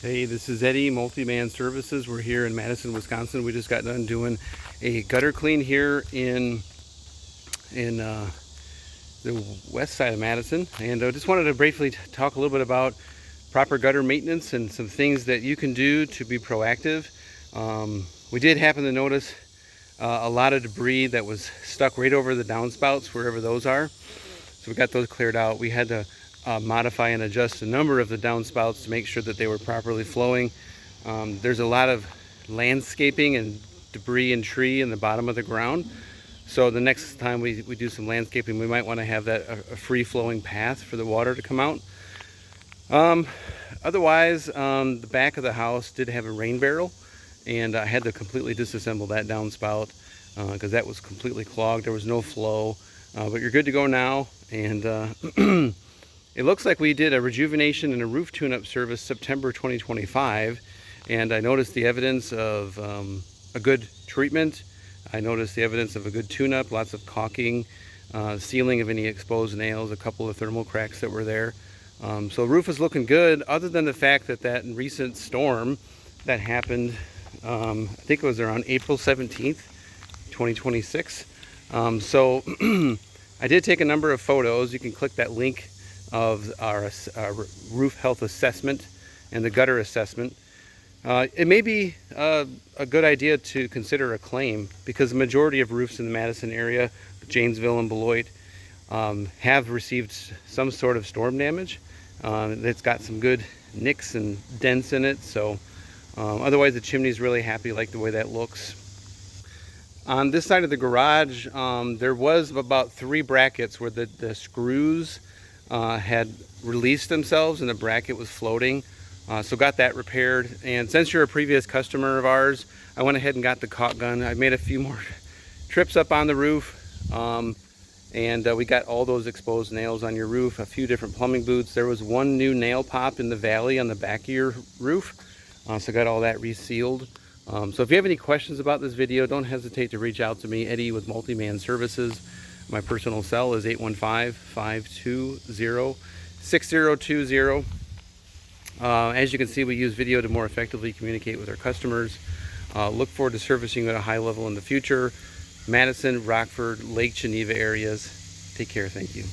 Hey, this is Eddie, Multi-Man Services. We're here in Madison, Wisconsin. We just got done doing a gutter clean here in the west side of Madison, and I just wanted to briefly talk a little bit about proper gutter maintenance and some things that you can do to be proactive. We did happen to notice a lot of debris that was stuck right over the downspouts, wherever those are. So we got those cleared out. We had to modify and adjust a number of the downspouts to make sure that they were properly flowing. There's a lot of landscaping and debris and tree in the bottom of the ground. So the next time we do some landscaping, we might want to have that a free-flowing path for the water to come out. Otherwise, the back of the house did have a rain barrel, and I had to completely disassemble that downspout because that was completely clogged. There was no flow, but you're good to go now. And it looks like we did a rejuvenation and a roof tune-up service September 2025, and I noticed the evidence of a good treatment. I noticed the evidence of a good tune-up, lots of caulking, sealing of any exposed nails, a couple of thermal cracks that were there. So the roof is looking good, other than the fact that that recent storm that happened, I think it was around April 17th, 2026. So I did take a number of photos. You can click that link of our roof health assessment and the gutter assessment. It may be a good idea to consider a claim, because the majority of roofs in the Madison area, Janesville and Beloit, have received some sort of storm damage. It's got some good nicks and dents in it, so otherwise the chimney's really happy, like the way that looks. On this side of the garage, there was about 3 brackets where the screws had released themselves and the bracket was floating. So got that repaired. And since you're a previous customer of ours, I went ahead and got the caulk gun. I made a few more trips up on the roof, and we got all those exposed nails on your roof, a few different plumbing boots. There was one new nail pop in the valley on the back of your roof, so got all that resealed. So if you have any questions about this video, don't hesitate to reach out to me, Eddie with Multi-Man Services. My personal cell is 815-520-6020. As you can see, we use video to more effectively communicate with our customers. Look forward to servicing you at a high level in the future. Madison, Rockford, Lake Geneva areas. Take care. Thank you.